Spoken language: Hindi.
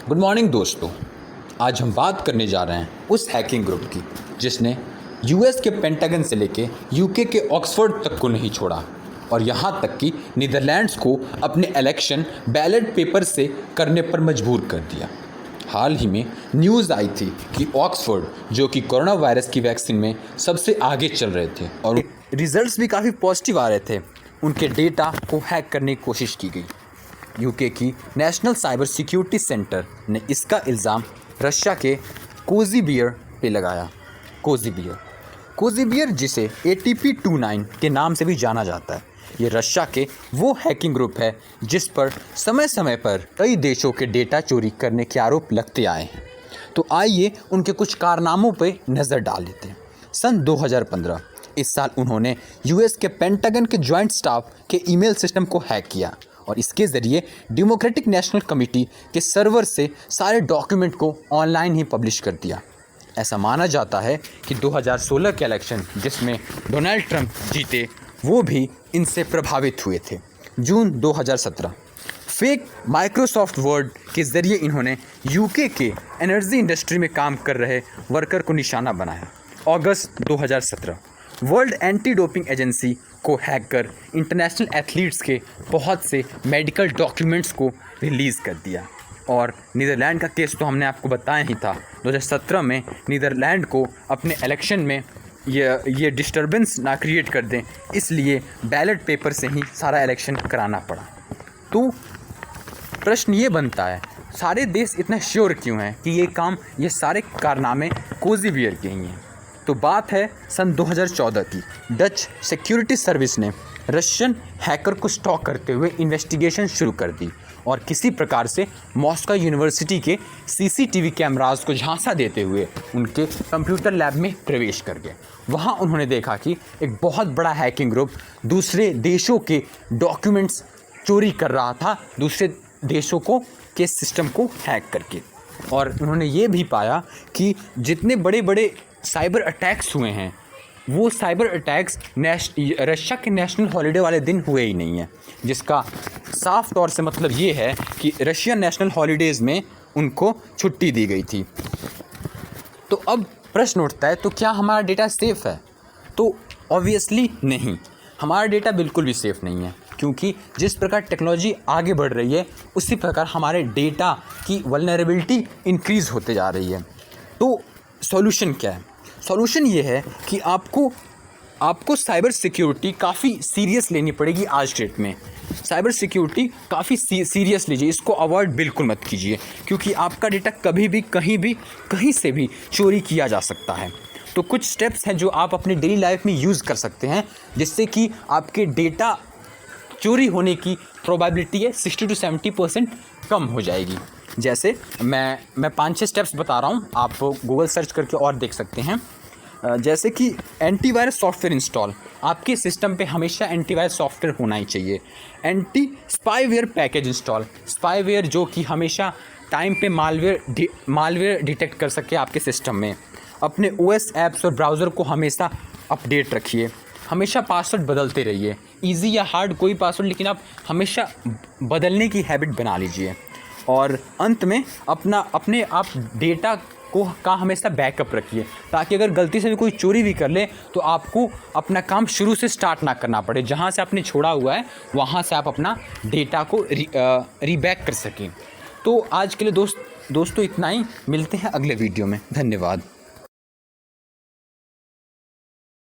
गुड मॉर्निंग दोस्तों। आज हम बात करने जा रहे हैं उस हैकिंग ग्रुप की जिसने यूएस के पेंटागन से लेके यूके के ऑक्सफोर्ड तक को नहीं छोड़ा और यहाँ तक कि नीदरलैंड्स को अपने इलेक्शन बैलेट पेपर से करने पर मजबूर कर दिया। हाल ही में न्यूज़ आई थी कि ऑक्सफोर्ड जो कि कोरोना वायरस की वैक्सीन में सबसे आगे चल रहे थे और रिजल्ट्स भी काफ़ी पॉजिटिव आ रहे थे, उनके डेटा को हैक करने की कोशिश की गई। यूके की नेशनल साइबर सिक्योरिटी सेंटर ने इसका इल्ज़ाम रशिया के कोजी बियर पे लगाया। कोजी बियर जिसे ATP29 के नाम से भी जाना जाता है, ये रशिया के वो हैकिंग ग्रुप है जिस पर समय समय पर कई देशों के डेटा चोरी करने के आरोप लगते आए हैं। तो आइए उनके कुछ कारनामों पे नज़र डाल लेते हैं। सन 2015 इस साल उन्होंने यूएस के पेंटागन के जॉइंट स्टाफ के ईमेल सिस्टम को हैक किया और इसके ज़रिए डेमोक्रेटिक नेशनल कमेटी के सर्वर से सारे डॉक्यूमेंट को ऑनलाइन ही पब्लिश कर दिया। ऐसा माना जाता है कि 2016 के इलेक्शन जिसमें डोनाल्ड ट्रंप जीते वो भी इनसे प्रभावित हुए थे। जून 2017 फेक माइक्रोसॉफ्ट वर्ड के ज़रिए इन्होंने यूके के एनर्जी इंडस्ट्री में काम कर रहे वर्कर को निशाना बनाया। अगस्त 2017 वर्ल्ड एंटी डोपिंग एजेंसी को हैक कर इंटरनेशनल एथलीट्स के बहुत से मेडिकल डॉक्यूमेंट्स को रिलीज़ कर दिया। और नीदरलैंड का केस तो हमने आपको बताया ही था। 2017 में नीदरलैंड को अपने इलेक्शन में ये डिस्टर्बेंस ना क्रिएट कर दें, इसलिए बैलेट पेपर से ही सारा इलेक्शन कराना पड़ा। तो प्रश्न ये बनता है, सारे देश इतना श्योर क्यों हैं कि ये सारे कारनामे कोजी बियर के ही हैं? तो बात है सन 2014 की। डच सिक्योरिटी सर्विस ने रशियन हैकर को स्टॉक करते हुए इन्वेस्टिगेशन शुरू कर दी और किसी प्रकार से मॉस्को यूनिवर्सिटी के CCTV कैमरास को झांसा देते हुए उनके कंप्यूटर लैब में प्रवेश कर गए। वहां उन्होंने देखा कि एक बहुत बड़ा हैकिंग ग्रुप दूसरे देशों के डॉक्यूमेंट्स चोरी कर रहा था, दूसरे देशों के सिस्टम को हैक करके। और उन्होंने ये भी पाया कि जितने बड़े बड़े साइबर अटैक्स हुए हैं वो साइबर अटैक्स रशिया के नेशनल हॉलीडे वाले दिन हुए ही नहीं हैं, जिसका साफ तौर से मतलब ये है कि रशियन नेशनल हॉलीडेज़ में उनको छुट्टी दी गई थी। तो अब प्रश्न उठता है, तो क्या हमारा डेटा सेफ़ है? तो ऑब्वियसली नहीं, हमारा डेटा बिल्कुल भी सेफ़ नहीं है, क्योंकि जिस प्रकार टेक्नोलॉजी आगे बढ़ रही है उसी प्रकार हमारे डेटा की वल्नरेबिलिटी इंक्रीज़ होते जा रही है। तो सॉल्यूशन क्या है? सॉल्यूशन ये है कि आपको साइबर सिक्योरिटी काफ़ी सीरियस लेनी पड़ेगी। आज के डेट में साइबर सिक्योरिटी काफ़ी सीरियस लीजिए, इसको अवॉइड बिल्कुल मत कीजिए, क्योंकि आपका डेटा कभी भी कहीं से भी चोरी किया जा सकता है। तो कुछ स्टेप्स हैं जो आप अपनी डेली लाइफ में यूज़ कर सकते हैं, जिससे कि आपके डेटा चोरी होने की प्रोबेबिलिटी है 60 से 70% कम हो जाएगी। जैसे मैं 5-6 स्टेप्स बता रहा हूँ, आप गूगल सर्च करके और देख सकते हैं। जैसे कि एंटीवायरस सॉफ्टवेयर इंस्टॉल, आपके सिस्टम पे हमेशा एंटीवायरस सॉफ्टवेयर होना ही चाहिए। Anti spyware package install, spyware जो कि हमेशा टाइम पे मालवेयर डिटेक्ट कर सके आपके सिस्टम में। अपने OS ऐप्स और ब्राउज़र को हमेशा अपडेट रखिए, हमेशा पासवर्ड बदलते रहिए, इजी या हार्ड कोई पासवर्ड, लेकिन आप हमेशा बदलने की हैबिट बना लीजिए। और अंत में अपने आप डेटा का हमेशा बैकअप रखिए, ताकि अगर गलती से भी कोई चोरी भी कर ले तो आपको अपना काम शुरू से स्टार्ट ना करना पड़े, जहाँ से आपने छोड़ा हुआ है वहाँ से आप अपना डेटा को रीबैक कर सकें। तो आज के लिए दोस्तों इतना ही, मिलते हैं अगले वीडियो में। धन्यवाद।